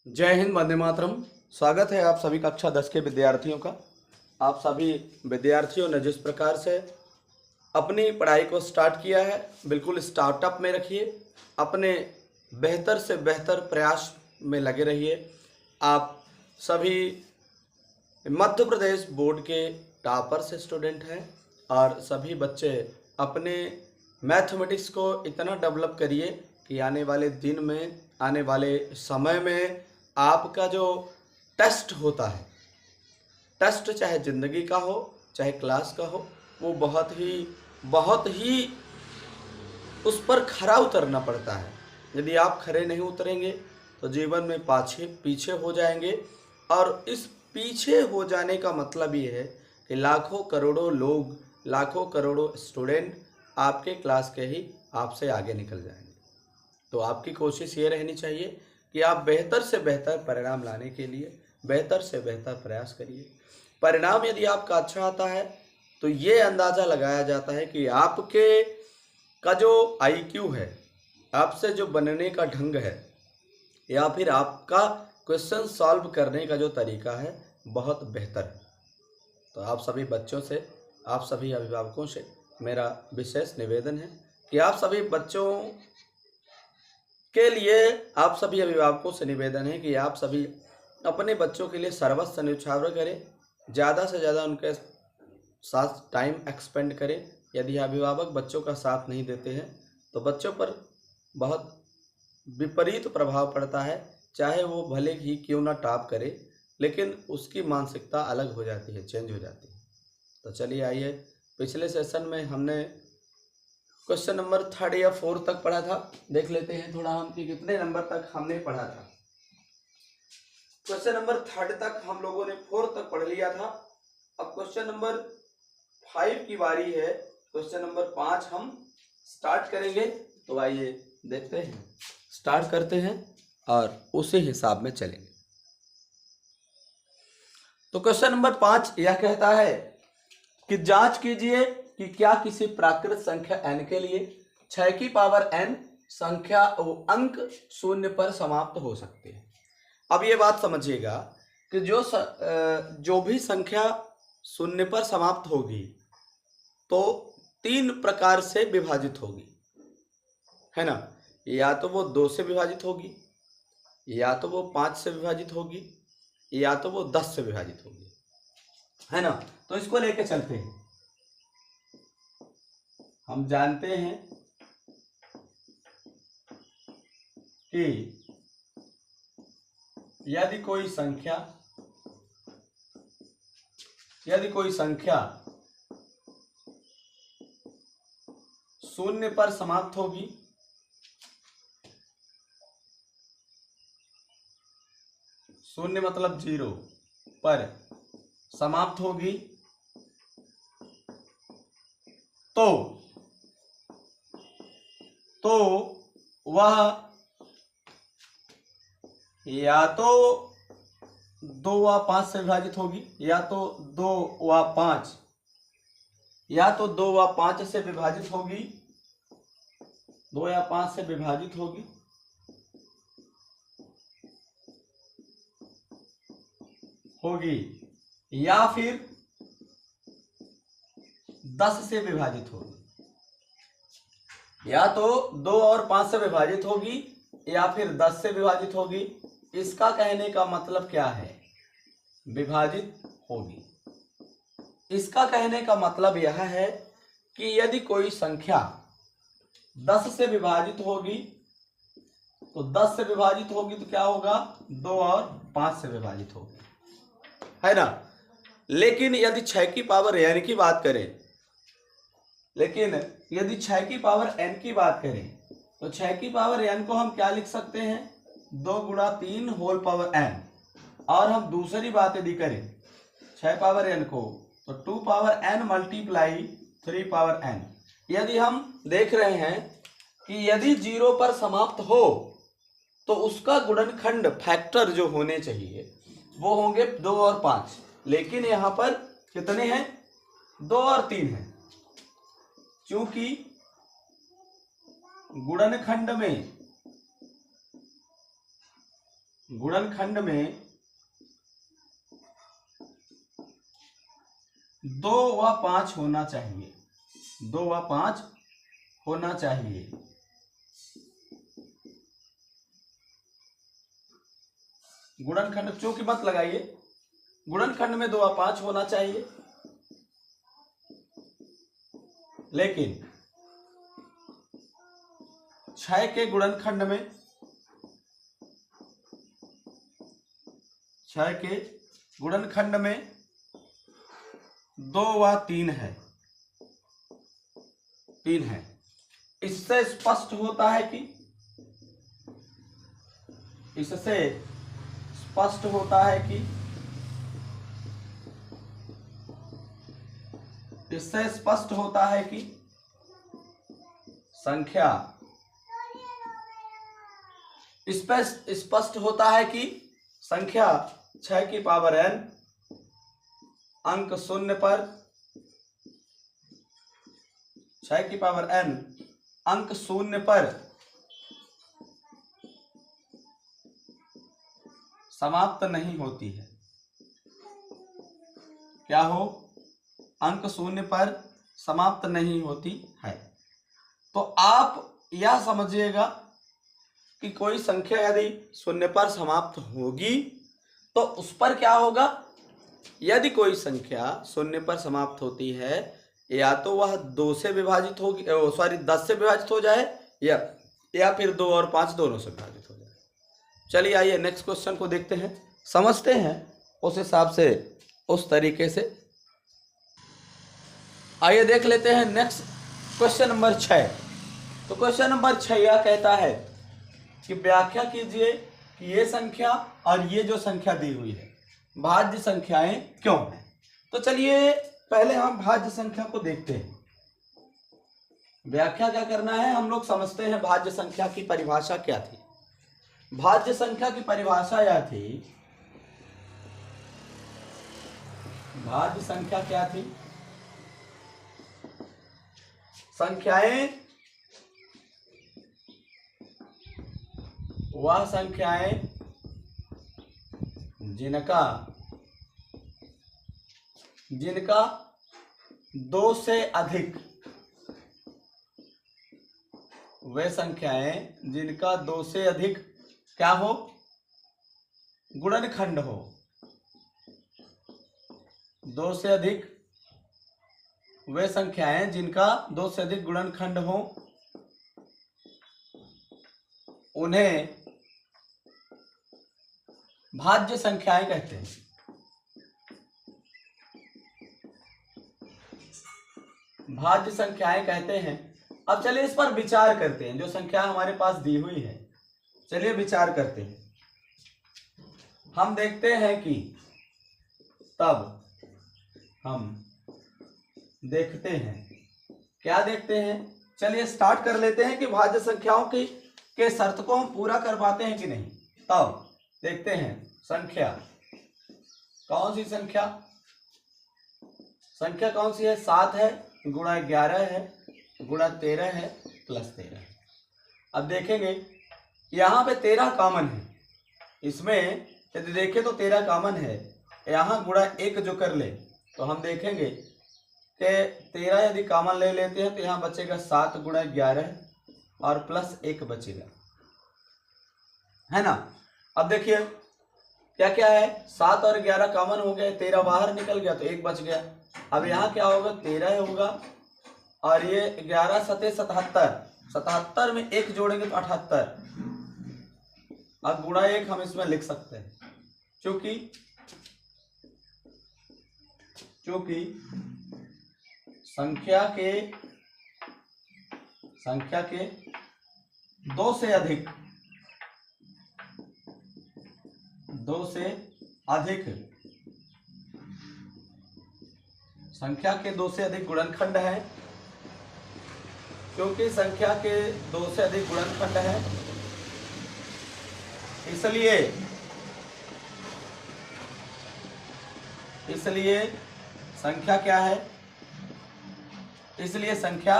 जय हिंद, वंदे मातरम। स्वागत है आप सभी कक्षा 10 के विद्यार्थियों का। आप सभी विद्यार्थियों ने जिस प्रकार से अपनी पढ़ाई को स्टार्ट किया है, बिल्कुल स्टार्टअप में रखिए। अपने बेहतर से बेहतर प्रयास में लगे रहिए। आप सभी मध्य प्रदेश बोर्ड के टॉपर्स स्टूडेंट हैं और सभी बच्चे अपने मैथमेटिक्स को इतना डेवलप करिए कि आने वाले दिन में, आने वाले समय में आपका जो टेस्ट होता है, टेस्ट चाहे ज़िंदगी का हो चाहे क्लास का हो, वो बहुत ही उस पर खरा उतरना पड़ता है। यदि आप खरे नहीं उतरेंगे तो जीवन में पीछे हो जाएंगे। और इस पीछे हो जाने का मतलब ये है कि लाखों करोड़ों लोग, लाखों करोड़ों स्टूडेंट आपके क्लास के ही आपसे आगे निकल जाएंगे। तो आपकी कोशिश ये रहनी चाहिए कि आप बेहतर से बेहतर परिणाम लाने के लिए बेहतर से बेहतर प्रयास करिए। परिणाम यदि आपका अच्छा आता है तो ये अंदाज़ा लगाया जाता है कि आपके का जो IQ है, आपसे जो बनने का ढंग है, या फिर आपका क्वेश्चन सॉल्व करने का जो तरीका है, बहुत बेहतर है। तो आप सभी बच्चों से, आप सभी अभिभावकों से मेरा विशेष निवेदन है कि आप सभी बच्चों के लिए, आप सभी अभिभावकों से निवेदन है कि आप सभी अपने बच्चों के लिए सर्वस्व न्यौछावर करें, ज़्यादा से ज़्यादा उनके साथ टाइम एक्सपेंड करें। यदि अभिभावक बच्चों का साथ नहीं देते हैं तो बच्चों पर बहुत विपरीत प्रभाव पड़ता है। चाहे वो भले ही क्यों ना टॉप करे, लेकिन उसकी मानसिकता अलग हो जाती है, चेंज हो जाती है। तो चलिए आइए, पिछले सेशन में हमने क्वेश्चन नंबर 3 या 4 तक पढ़ा था। देख लेते हैं थोड़ा हम कि कितने नंबर तक हमने पढ़ा था। क्वेश्चन नंबर 3 तक हम लोगों ने 4 तक पढ़ लिया था। अब क्वेश्चन नंबर 5 की बारी है। क्वेश्चन नंबर 5 हम स्टार्ट करेंगे। तो आइए देखते हैं, स्टार्ट करते हैं और उसी हिसाब में चलेंगे। तो क्वेश्चन नंबर 5 यह कहता है कि जांच कीजिए कि क्या किसी प्राकृत संख्या n के लिए 6 की पावर n संख्या अंक शून्य पर समाप्त हो सकते हैं। अब ये बात समझिएगा कि जो भी संख्या शून्य पर समाप्त होगी तो 3 प्रकार से विभाजित होगी, है ना। या तो वो 2 से विभाजित होगी, या तो वो 5 से विभाजित होगी, या तो वो 10 से विभाजित होगी, है ना। तो इसको लेके चलते हैं। हम जानते हैं कि यदि कोई संख्या शून्य पर समाप्त होगी शून्य मतलब 0 पर समाप्त होगी तो वह या तो 2 व 5 से विभाजित होगी, या तो 2 व 5, या तो 2 व 5 से विभाजित होगी, 2 या 5 से विभाजित होगी, या फिर 10 से विभाजित होगी। या तो 2 और 5 से विभाजित होगी या फिर 10 से विभाजित होगी। इसका कहने का मतलब क्या है? विभाजित होगी। इसका कहने का मतलब यह है कि यदि कोई संख्या 10 से विभाजित होगी तो 10 से विभाजित होगी तो क्या होगा? 2 और 5 से विभाजित होगी, है ना। लेकिन यदि 6 की पावर n की बात करें, तो 6 की पावर n को हम क्या लिख सकते हैं? 2 गुणा 3 होल पावर n। और हम दूसरी बात यदि करें 6 पावर n को, तो 2 power n multiply 3 power n। यदि हम देख रहे हैं कि यदि 0 पर समाप्त हो तो उसका गुणनखंड फैक्टर जो होने चाहिए वो होंगे 2 और 5, लेकिन यहां पर कितने हैं? 2 और 3 हैं। क्योंकि गुणनखंड में गुणनखंड में 2 व 5 होना चाहिए, 2 व 5 होना चाहिए। गुणनखंड, चूंकि मत लगाइए, गुणनखंड में 2 व 5 होना चाहिए, लेकिन 6 के गुणनखंड में, 6 के गुणनखंड में 2 व 3 है, 3 है। इससे स्पष्ट होता है कि, इससे स्पष्ट होता है कि, इससे स्पष्ट होता है कि संख्या, स्पष्ट होता है कि संख्या 6 की पावर n अंक शून्य पर, 6 की पावर n अंक शून्य पर समाप्त नहीं होती है। क्या हो? अंक शून्य पर समाप्त नहीं होती है। तो आप यह समझिएगा कि कोई संख्या यदि शून्य पर समाप्त होगी तो उस पर क्या होगा? यदि कोई संख्या शून्य पर समाप्त होती है, या तो वह 2 से विभाजित होगी, 10 से विभाजित हो जाए, या फिर 2 और 5 दोनों से विभाजित हो जाए। चलिए आइए नेक्स्ट क्वेश्चन को देखते हैं, समझते हैं उस हिसाब से, उस तरीके से। आइए देख लेते हैं नेक्स्ट क्वेश्चन नंबर 6। तो क्वेश्चन नंबर 6 यह कहता है कि व्याख्या कीजिए कि ये संख्या और ये जो संख्या दी हुई है भाज्य संख्याएं क्यों हैं। तो चलिए पहले हम भाज्य संख्या को देखते हैं। व्याख्या क्या करना है, हम लोग समझते हैं भाज्य संख्या की परिभाषा क्या थी। भाज्य संख्या की परिभाषा यह थी, भाज्य संख्या क्या थी? संख्याएं वह संख्याएं जिनका 2 से अधिक, वे संख्याएं जिनका 2 से अधिक क्या हो? गुणनखंड हो। 2 से अधिक वे संख्याएं जिनका 2 से अधिक गुणनखंड हो, उन्हें भाज्य संख्याएं कहते हैं। भाज्य संख्याएं कहते हैं। अब चलिए इस पर विचार करते हैं, जो संख्या हमारे पास दी हुई है, चलिए विचार करते हैं। हम देखते हैं कि तब हम देखते हैं, क्या देखते हैं? चलिए स्टार्ट कर लेते हैं कि भाज्य संख्याओं के शर्त को हम पूरा कर पाते हैं कि नहीं। तब देखते हैं संख्या, कौन सी संख्या? संख्या कौन सी है? 7 है, गुणा 11 है, गुणा 13 है, प्लस 13 है। अब देखेंगे यहाँ पे 13 कॉमन है, इसमें यदि देखें तो 13 कॉमन है। यहाँ गुणा 1 जो कर ले तो हम देखेंगे कि 13 यदि कॉमन ले लेते हैं तो यहाँ बचेगा 7 गुणा 11 और प्लस 1 बचेगा, है ना। अब देखिए क्या क्या है, 7 और 11 कॉमन हो गए, 13 बाहर निकल गया तो 1 बच गया। अब यहाँ क्या होगा? 13 होगा और ये 11 सते 77, 77 में 1 जोड़ेंगे तो 78। अब गुणा 1 हम इसमें लिख सकते हैं, क्योंकि संख्या के 2 से अधिक संख्या के 2 से अधिक गुणनखंड है। क्योंकि संख्या के 2 से अधिक गुणनखंड है, इसलिए संख्या क्या है? इसलिए संख्या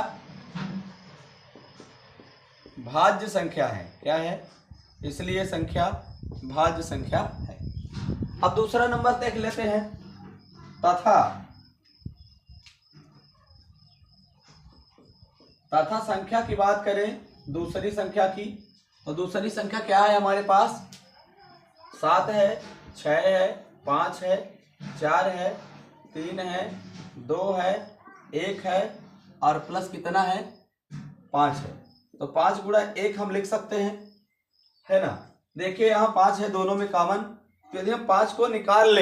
भाज्य संख्या है। क्या है? इसलिए संख्या भाज्य संख्या है। अब दूसरा नंबर देख लेते हैं। तथा संख्या की बात करें दूसरी संख्या की, तो दूसरी संख्या क्या है हमारे पास? 7 है, 6 है, 5 है, 4 है, 3 है, 2 है, 1 है और प्लस कितना है? 5 है। तो 5 गुणा 1 हम लिख सकते हैं, है ना। देखिए यहाँ 5 है दोनों में कॉमन, तो यदि हम 5 को निकाल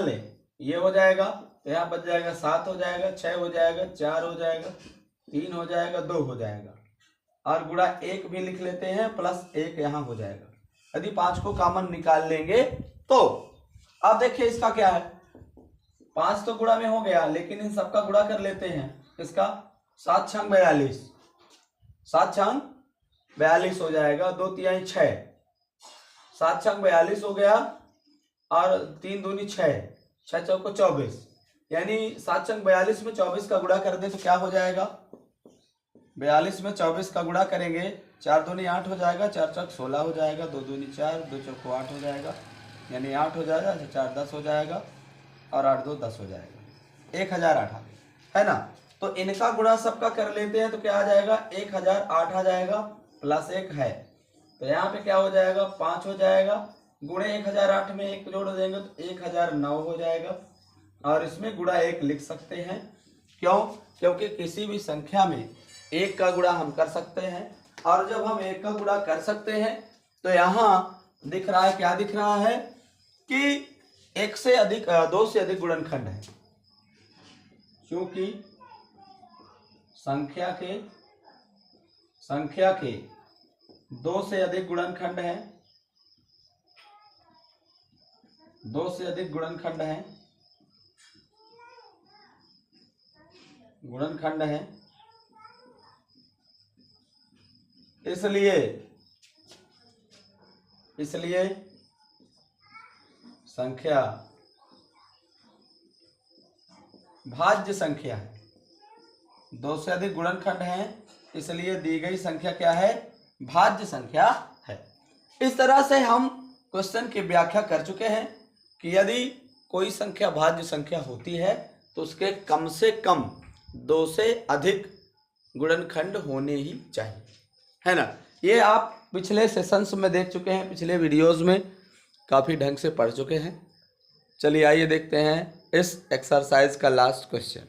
लें, ये हो जाएगा, तो यहाँ बच जाएगा 7 हो जाएगा, 6 हो जाएगा, 4 हो जाएगा, 3 हो जाएगा, 2 हो जाएगा और गुणा 1 भी लिख लेते हैं, प्लस 1 यहाँ हो जाएगा। यदि 5 को कॉमन निकाल लेंगे तो अब देखिए इसका क्या है, 5 तो गुणा में हो गया, लेकिन इन सबका गुणा कर लेते हैं। इसका 7 छंग 42, 7 छंग 42 हो जाएगा, 2 तिहाई 6, 7 छंग 42 हो गया और 3 दूनी 6, 6 चौको 24, यानी 7 छंग 42 में 24 का गुणा कर दे तो क्या हो जाएगा? 42 में 24 का गुणा करेंगे, 4 दूनी 8 हो जाएगा, 4 चौक 16 हो जाएगा, 2 दूनी 4, 2 चौको 8 हो जाएगा, यानी 8 हो जाएगा, 4 10 हो जाएगा और 8 2 10 हो जाएगा, 1008 है ना। तो इनका गुणा सबका कर लेते हैं तो क्या आ जाएगा? 1008 आ जाएगा, प्लस 1 है तो यहाँ पे क्या हो जाएगा? 5 हो जाएगा, गुणे 1008 में 1 जोड़ देंगे तो 1009 हो जाएगा और इसमें गुणा 1 लिख सकते हैं। क्यों? क्योंकि किसी भी संख्या में 1 का गुणा हम कर सकते हैं और जब हम 1 का गुणा कर सकते हैं तो यहाँ दिख रहा है, क्या दिख रहा है कि 2 से अधिक गुणनखंड है, क्योंकि संख्या के 2 से अधिक गुणनखंड है, 2 से अधिक गुणनखंड है, इसलिए संख्या भाज्य संख्या है। 2 से अधिक गुणनखंड है, इसलिए दी गई संख्या क्या है? भाज्य संख्या है। इस तरह से हम क्वेश्चन की व्याख्या कर चुके हैं कि यदि कोई संख्या भाज्य संख्या होती है तो उसके कम से कम 2 से अधिक गुणनखंड होने ही चाहिए, है ना। ये आप पिछले सेशंस में देख चुके हैं, पिछले वीडियोस में काफ़ी ढंग से पढ़ चुके हैं। चलिए आइए देखते हैं इस एक्सरसाइज का लास्ट क्वेश्चन।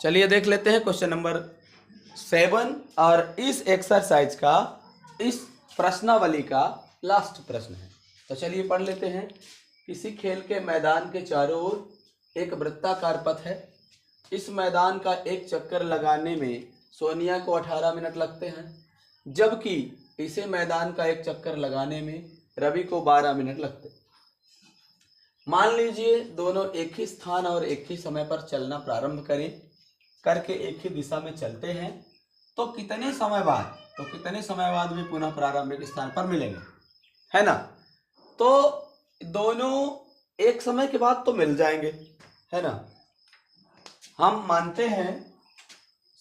चलिए देख लेते हैं क्वेश्चन नंबर 7 और इस एक्सरसाइज का, इस प्रश्नावली का लास्ट प्रश्न है। तो चलिए पढ़ लेते हैं। किसी खेल के मैदान के चारों ओर एक वृत्ताकार पथ है। इस मैदान का एक चक्कर लगाने में सोनिया को 18 मिनट लगते हैं, जबकि इसे मैदान का एक चक्कर लगाने में रवि को 12 मिनट लगते हैं। मान लीजिए दोनों एक ही स्थान और एक ही समय पर चलना प्रारंभ करके एक ही दिशा में चलते हैं, तो कितने समय बाद भी पुनः प्रारंभिक स्थान पर मिलेंगे, है ना। तो दोनों एक समय के बाद तो मिल जाएंगे, है ना। हम मानते हैं,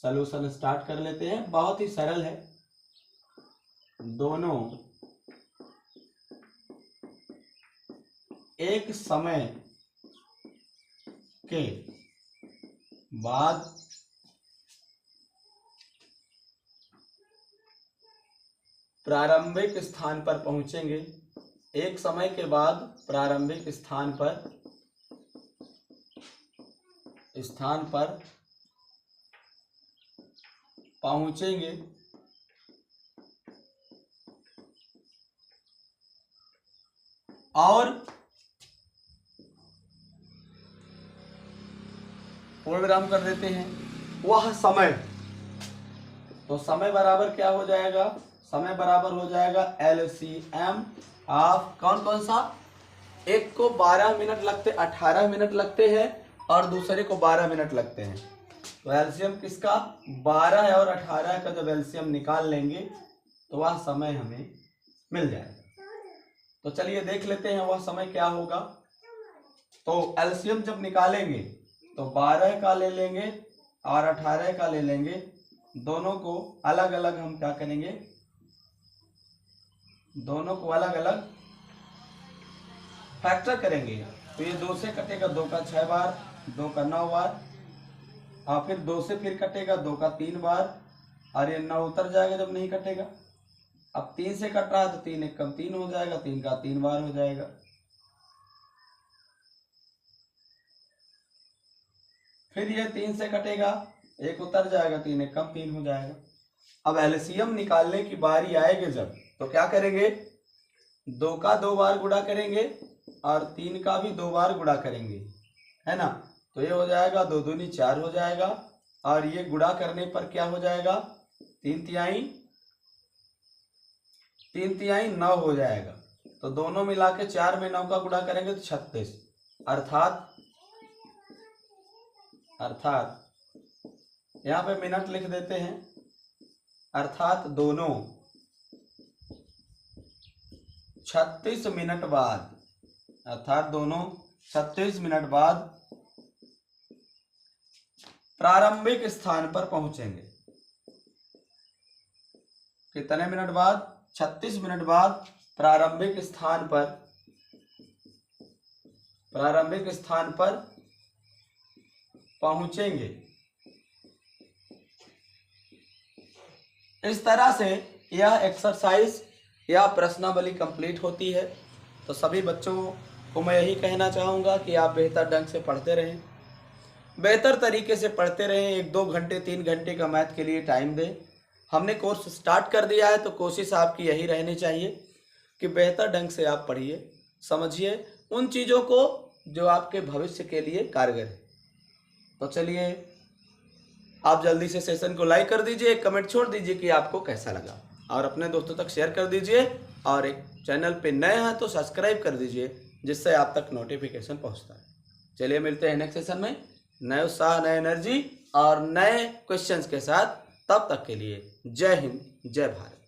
सॉल्यूशन स्टार्ट कर लेते हैं। बहुत ही सरल है। दोनों एक समय के बाद प्रारंभिक स्थान पर पहुंचेंगे। एक समय के बाद प्रारंभिक स्थान पर पहुंचेंगे और पूर्णविराम कर देते हैं। वह समय, तो समय बराबर क्या हो जाएगा? समय बराबर हो जाएगा LCM ऑफ कौन सा? एक को 12 मिनट लगते, 18 मिनट लगते हैं और दूसरे को 12 मिनट लगते हैं। तो एलसीएम किसका? 12 है और 18 का जब एलसीएम निकाल लेंगे तो वह समय हमें मिल जाएगा। तो चलिए देख लेते हैं वह समय क्या होगा। तो एलसीएम जब निकालेंगे तो 12 का ले लेंगे और 18 का ले लेंगे, दोनों को अलग अलग हम क्या करेंगे? दोनों को अलग अलग फैक्टर करेंगे। तो ये 2 से कटेगा 2 का 6 बार, 2 का 9 बार, और फिर 2 से फिर कटेगा 2 का 3 बार, और ये 9 उतर जाएगा जब नहीं कटेगा। अब 3 से कट रहा है तो 3 एक कम 3 हो जाएगा, 3 का 3 बार हो जाएगा। फिर ये 3 से कटेगा, 1 उतर जाएगा, 3 एक कम 3 हो जाएगा। अब एलसीएम निकालने की बारी आएगी जब, तो क्या करेंगे, 2 का 2 बार गुणा करेंगे और 3 का भी 2 बार गुणा करेंगे, है ना। तो ये हो जाएगा 2 दूनी 4 हो जाएगा, और ये गुणा करने पर क्या हो जाएगा, 3 तिहाई 9 हो जाएगा। तो दोनों मिला के 4 में 9 का गुणा करेंगे तो 36, अर्थात यहाँ पे मिनट लिख देते हैं, अर्थात दोनों 36 मिनट बाद, अर्थात दोनों 36 मिनट बाद प्रारंभिक स्थान पर पहुंचेंगे। कितने मिनट बाद, 36 मिनट बाद प्रारंभिक स्थान पर पहुंचेंगे। इस तरह से यह एक्सरसाइज या प्रश्नावली कंप्लीट होती है। तो सभी बच्चों को मैं यही कहना चाहूँगा कि आप बेहतर ढंग से पढ़ते रहें, बेहतर तरीके से पढ़ते रहें। 1-2 घंटे 3 घंटे का मैथ के लिए टाइम दें। हमने कोर्स स्टार्ट कर दिया है तो कोशिश आपकी यही रहनी चाहिए कि बेहतर ढंग से आप पढ़िए, समझिए उन चीज़ों को जो आपके भविष्य के लिए कारगर है। तो चलिए, आप जल्दी से सेशन को लाइक कर दीजिए, एक कमेंट छोड़ दीजिए कि आपको कैसा लगा, और अपने दोस्तों तक शेयर कर दीजिए, और एक चैनल पे नए हैं तो सब्सक्राइब कर दीजिए, जिससे आप तक नोटिफिकेशन पहुंचता है। चलिए, मिलते हैं नेक्स्ट सेशन में नए उत्साह, नए एनर्जी और नए क्वेश्चंस के साथ। तब तक के लिए जय हिंद, जय भारत।